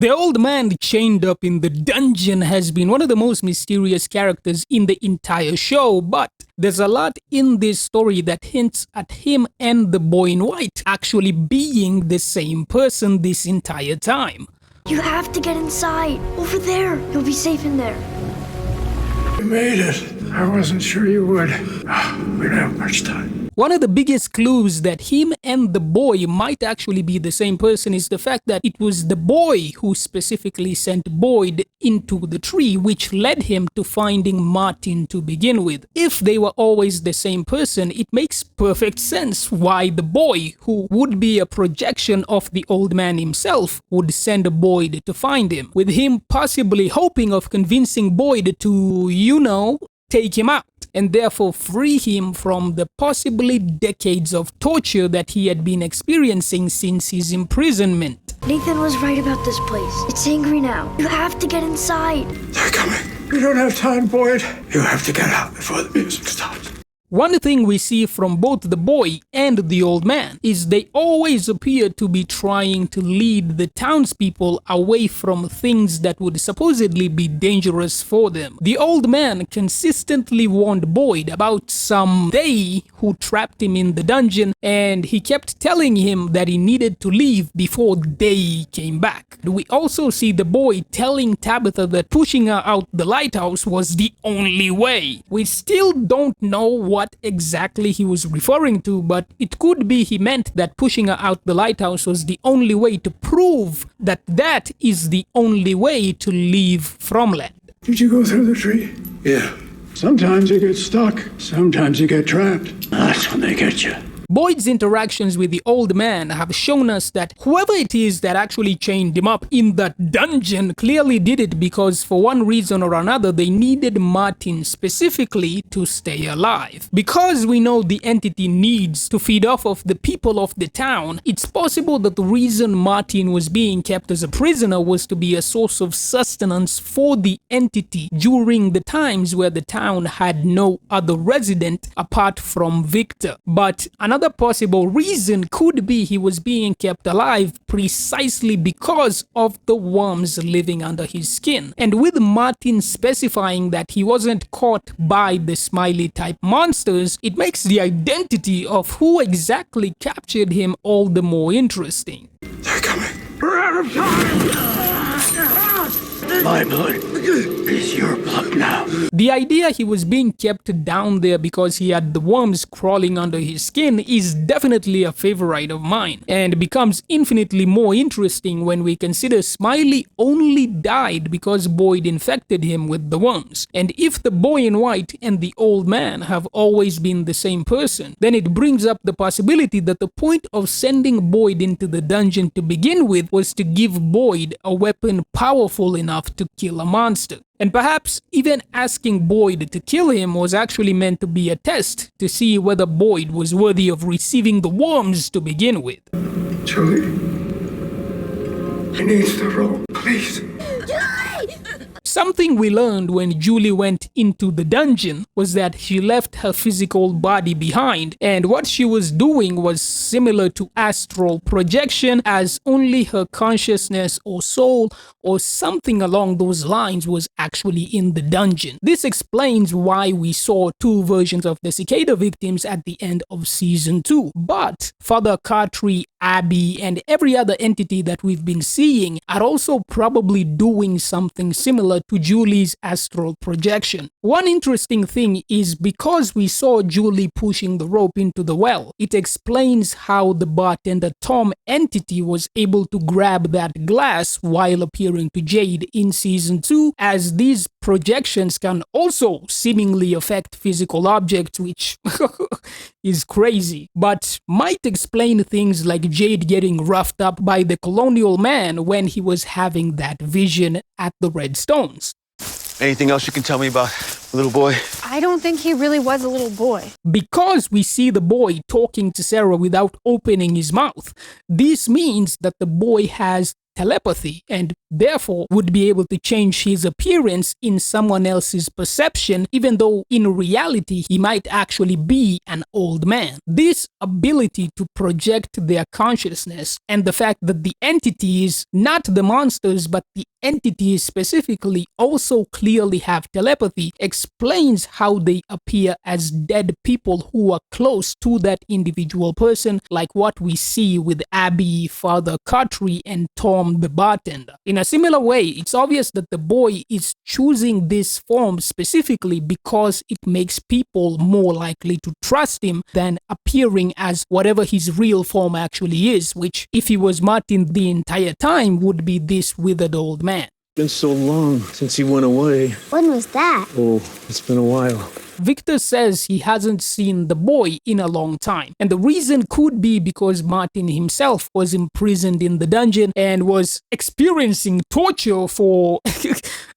The old man chained up in the dungeon has been one of the most mysterious characters in the entire show, but there's a lot in this story that hints at him and the boy in white actually being the same person this entire time. You have to get inside. Over there. You'll be safe in there. You made it. I wasn't sure you would. We don't have much time. One of the biggest clues that him and the boy might actually be the same person is the fact that it was the boy who specifically sent Boyd into the tree, which led him to finding Martin to begin with. If they were always the same person, it makes perfect sense why the boy, who would be a projection of the old man himself, would send Boyd to find him, with him possibly hoping of convincing Boyd to, take him out, and therefore free him from the possibly decades of torture that he had been experiencing since his imprisonment. Nathan was right about this place. It's angry now. You have to get inside. They're coming. We don't have time, Boyd. You have to get out before the music stops. One thing we see from both the boy and the old man is they always appear to be trying to lead the townspeople away from things that would supposedly be dangerous for them. The old man consistently warned Boyd about some they who trapped him in the dungeon, and he kept telling him that he needed to leave before they came back. We also see the boy telling Tabitha that pushing her out the lighthouse was the only way. We still don't know what exactly he was referring to, but it could be he meant that pushing her out the lighthouse was the only way to prove that that is the only way to leave Fromland. Did you go through the tree? Yeah. Sometimes you get stuck. Sometimes you get trapped. That's when they get you. Boyd's interactions with the old man have shown us that whoever it is that actually chained him up in that dungeon clearly did it because for one reason or another they needed Martin specifically to stay alive. Because we know the entity needs to feed off of the people of the town, it's possible that the reason Martin was being kept as a prisoner was to be a source of sustenance for the entity during the times where the town had no other resident apart from Victor. But another possible reason could be he was being kept alive precisely because of the worms living under his skin. And with Martin specifying that he wasn't caught by the smiley type monsters, it makes the identity of who exactly captured him all the more interesting. They're coming. We're out of time. My blood is your blood now. The idea he was being kept down there because he had the worms crawling under his skin is definitely a favorite of mine, and becomes infinitely more interesting when we consider Smiley only died because Boyd infected him with the worms. And if the boy in white and the old man have always been the same person, then it brings up the possibility that the point of sending Boyd into the dungeon to begin with was to give Boyd a weapon powerful enough to kill a monster. And perhaps even asking Boyd to kill him was actually meant to be a test to see whether Boyd was worthy of receiving the worms to begin with. Julie, he needs the rope, please. Something we learned when Julie went into the dungeon was that she left her physical body behind, and what she was doing was similar to astral projection, as only her consciousness or soul or something along those lines was actually in the dungeon. This explains why we saw two versions of the cicada victims at the end of season 2. But Father Cartree, Abby, and every other entity that we've been seeing are also probably doing something similar to Julie's astral projection. One interesting thing is because we saw Julie pushing the rope into the well, it explains how the bartender Tom entity was able to grab that glass while appearing to Jade in season 2, as these projections can also seemingly affect physical objects, which is crazy, but might explain things like Jade getting roughed up by the colonial man when he was having that vision at the Red Stones. Anything else you can tell me about little boy? I don't think he really was a little boy. Because we see the boy talking to Sarah without opening his mouth, this means that the boy has telepathy and therefore would be able to change his appearance in someone else's perception, even though in reality he might actually be an old man. This ability to project their consciousness and the fact that the entities, not the monsters, but the entities specifically also clearly have telepathy explains how they appear as dead people who are close to that individual person, like what we see with Abby, Father Cutry, and Tom the bartender. In a similar way, it's obvious that the boy is choosing this form specifically because it makes people more likely to trust him than appearing as whatever his real form actually is, which, if he was Martin the entire time, would be this withered old man. Been so long since he went away. When was that? Oh, it's been a while. Victor says he hasn't seen the boy in a long time. And the reason could be because Martin himself was imprisoned in the dungeon and was experiencing torture for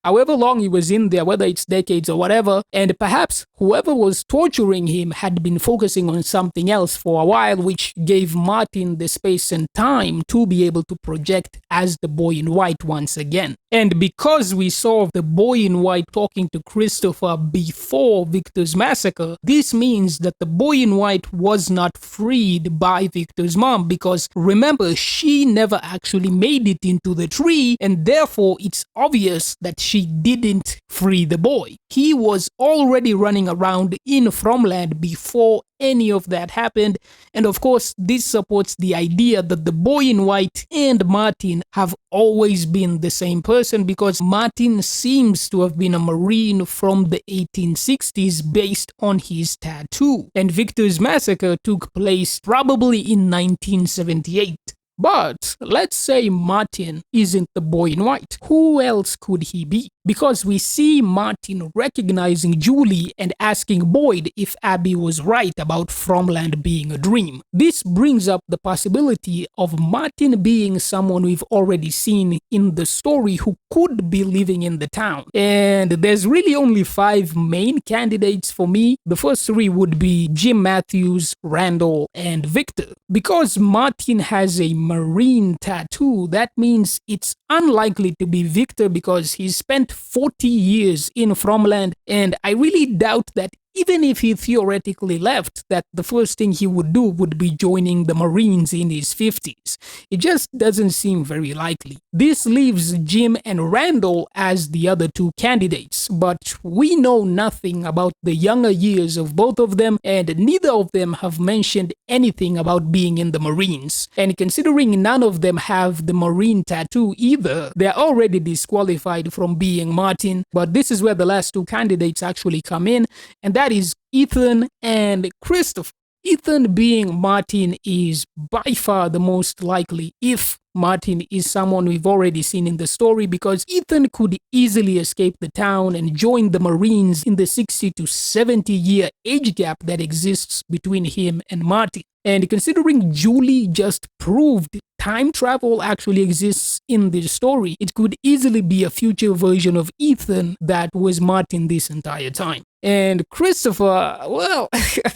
however long he was in there, whether it's decades or whatever. And perhaps whoever was torturing him had been focusing on something else for a while, which gave Martin the space and time to be able to project as the boy in white once again. And because we saw the boy in white talking to Christopher before Victor's massacre, this means that the boy in white was not freed by Victor's mom, because remember, she never actually made it into the tree, and therefore it's obvious that she didn't free the boy. He was already running around in Fromland before any of that happened, and of course this supports the idea that the boy in white and Martin have always been the same person, because Martin seems to have been a Marine from the 1860s based on his tattoo, and Victor's massacre took place probably in 1978. But let's say Martin isn't the boy in white. Who else could he be? Because we see Martin recognizing Julie and asking Boyd if Abby was right about Fromland being a dream. This brings up the possibility of Martin being someone we've already seen in the story who could be living in the town. And there's really only 5 main candidates for me. The first 3 would be Jim Matthews, Randall, and Victor. Because Martin has a Marine tattoo, that means it's unlikely to be Victor, because he spent 40 years in Fromland, and I really doubt that even if he theoretically left, that the first thing he would do would be joining the Marines in his 50s. It just doesn't seem very likely. This leaves Jim and Randall as the other 2 candidates, but we know nothing about the younger years of both of them, and neither of them have mentioned anything about being in the Marines. And considering none of them have the Marine tattoo either, they're already disqualified from being Martin. But this is where the last 2 candidates actually come in, and that is Ethan and Christopher. Ethan being Martin is by far the most likely, if Martin is someone we've already seen in the story, because Ethan could easily escape the town and join the Marines in the 60 to 70 year age gap that exists between him and Martin. And considering Julie just proved time travel actually exists in this story, it could easily be a future version of Ethan that was Martin this entire time. And Christopher, well,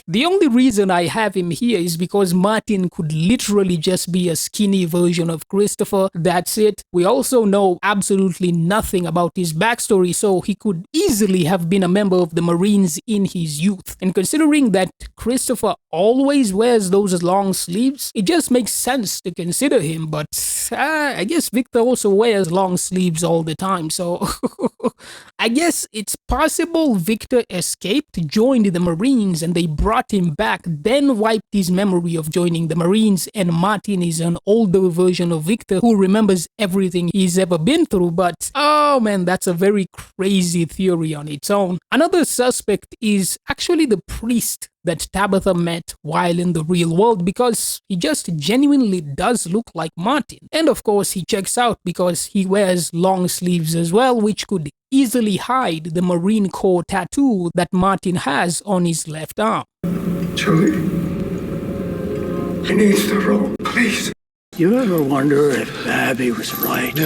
the only reason I have him here is because Martin could literally just be a skinny version of Christopher. That's it. We also know absolutely nothing about his backstory, so he could easily have been a member of the Marines in his youth. And considering that Christopher always wears those long sleeves, it just makes sense to consider him. But I guess Victor also wears long sleeves all the time, so I guess it's possible Victor escaped, joined the Marines, and they brought him back, then wiped his memory of joining the Marines, and Martin is an older version of Victor who remembers everything he's ever been through. But oh man, that's a very crazy theory on its own. Another suspect is actually the priest that Tabitha met while in the real world, because he just genuinely does look like Martin. And of course he checks out because he wears long sleeves as well, which could easily hide the Marine Corps tattoo that Martin has on his left arm. Julie, he needs the rope, please. You ever wonder if Abby was right?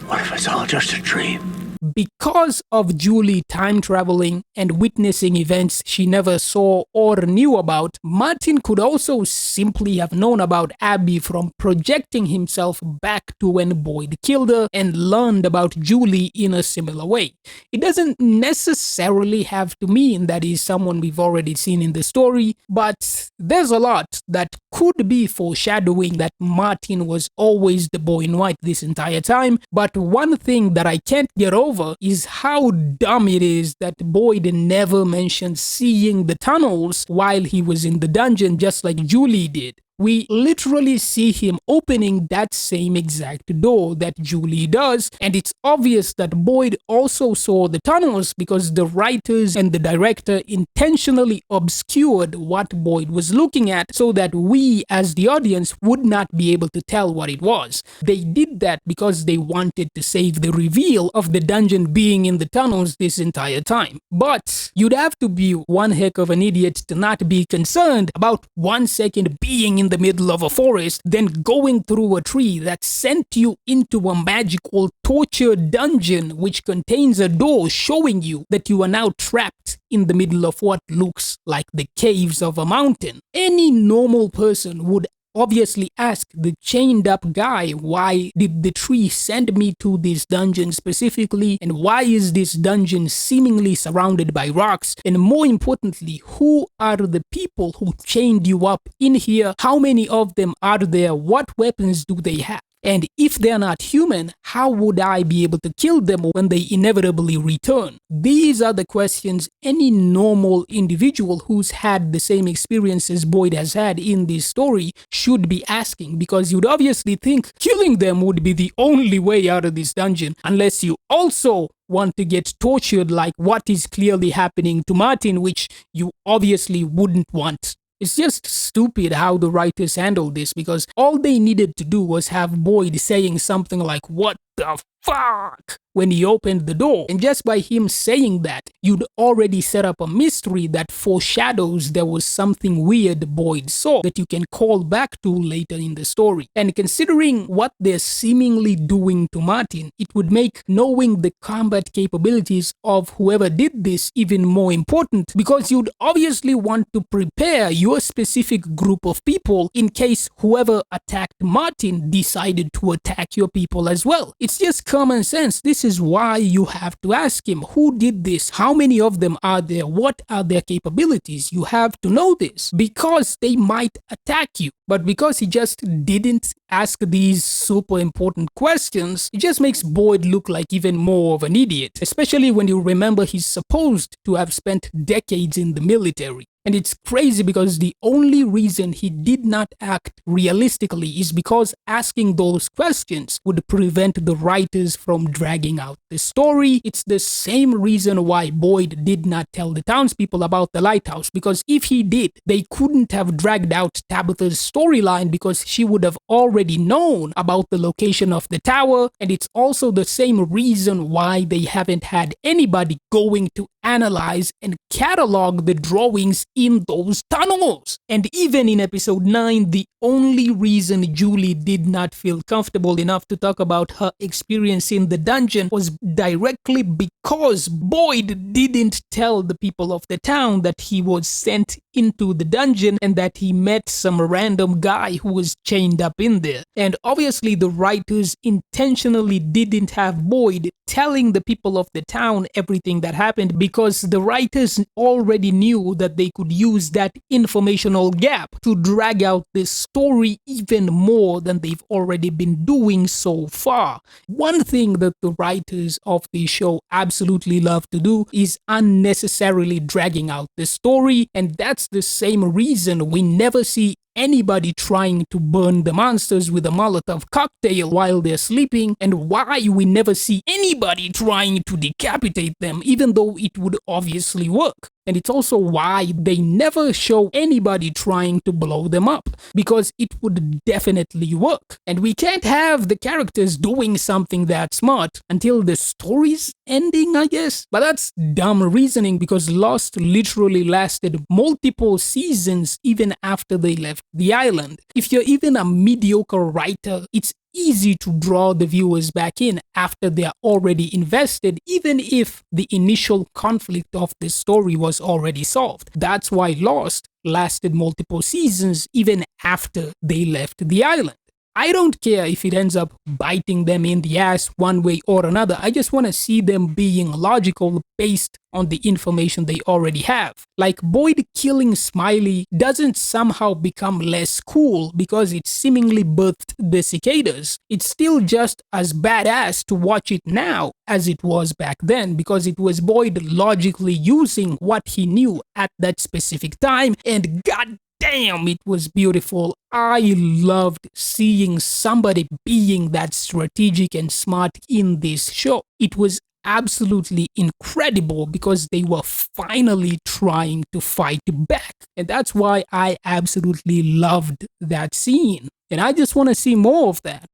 What if it's all just a dream? because of Julie time traveling and witnessing events she never saw or knew about, Martin could also simply have known about Abby from projecting himself back to when Boyd killed her and learned about Julie in a similar way. It doesn't necessarily have to mean that he's someone we've already seen in the story, but there's a lot that could be foreshadowing that Martin was always the boy in white this entire time. But one thing that I can't get over is how dumb it is that Boyd never mentioned seeing the tunnels while he was in the dungeon, just like Julie did. We literally see him opening that same exact door that Julie does, and it's obvious that Boyd also saw the tunnels because the writers and the director intentionally obscured what Boyd was looking at so that we as the audience would not be able to tell what it was. They did that because they wanted to save the reveal of the dungeon being in the tunnels this entire time. But you'd have to be one heck of an idiot to not be concerned about 1 second being in the middle of a forest, then going through a tree that sent you into a magical torture dungeon which contains a door showing you that you are now trapped in the middle of what looks like the caves of a mountain. Any normal person would obviously ask the chained up guy, why did the tree send me to this dungeon specifically, and why is this dungeon seemingly surrounded by rocks, and more importantly, who are the people who chained you up in here, how many of them are there, what weapons do they have? And if they're not human, how would I be able to kill them when they inevitably return? These are the questions any normal individual who's had the same experiences Boyd has had in this story should be asking, because you'd obviously think killing them would be the only way out of this dungeon, unless you also want to get tortured like what is clearly happening to Martin, which you obviously wouldn't want. It's just stupid how the writers handled this, because all they needed to do was have Boyd saying something like, "What the fuck?" when he opened the door. And just by him saying that, you'd already set up a mystery that foreshadows there was something weird Boyd saw that you can call back to later in the story. And considering what they're seemingly doing to Martin, it would make knowing the combat capabilities of whoever did this even more important, because you'd obviously want to prepare your specific group of people in case whoever attacked Martin decided to attack your people as well. It's just common sense. This is why you have to ask him, who did this? How many of them are there? What are their capabilities? You have to know this because they might attack you. But because he just didn't ask these super important questions, it just makes Boyd look like even more of an idiot, especially when you remember he's supposed to have spent decades in the military. And it's crazy because the only reason he did not act realistically is because asking those questions would prevent the writers from dragging out the story. It's the same reason why Boyd did not tell the townspeople about the lighthouse, because if he did, they couldn't have dragged out Tabitha's storyline because she would have already known about the location of the tower. And it's also the same reason why they haven't had anybody going to analyze and catalog the drawings in those tunnels. And even in episode 9, the only reason Julie did not feel comfortable enough to talk about her experience in the dungeon was directly because Boyd didn't tell the people of the town that he was sent into the dungeon and that he met some random guy who was chained up in there. And obviously the writers intentionally didn't have Boyd telling the people of the town everything that happened, because the writers already knew that they could use that informational gap to drag out this story even more than they've already been doing so far. One thing that the writers of the show absolutely love to do is unnecessarily dragging out the story, and that's the same reason we never see anybody trying to burn the monsters with a Molotov cocktail while they're sleeping, and why we never see anybody trying to decapitate them, even though it would obviously work. And it's also why they never show anybody trying to blow them up, because it would definitely work. And we can't have the characters doing something that smart until the story's ending, I guess. But that's dumb reasoning, because Lost literally lasted multiple seasons even after they left the island. If you're even a mediocre writer, it's easy to draw the viewers back in after they're already invested, even if the initial conflict of the story was already solved. That's why Lost lasted multiple seasons even after they left the island. I don't care if it ends up biting them in the ass one way or another. I just want to see them being logical based on the information they already have. Like, Boyd killing Smiley doesn't somehow become less cool because it seemingly birthed the cicadas. It's still just as badass to watch it now as it was back then, because it was Boyd logically using what he knew at that specific time, and god damn, it was beautiful. I loved seeing somebody being that strategic and smart in this show. It was absolutely incredible because they were finally trying to fight back. And that's why I absolutely loved that scene. And I just want to see more of that.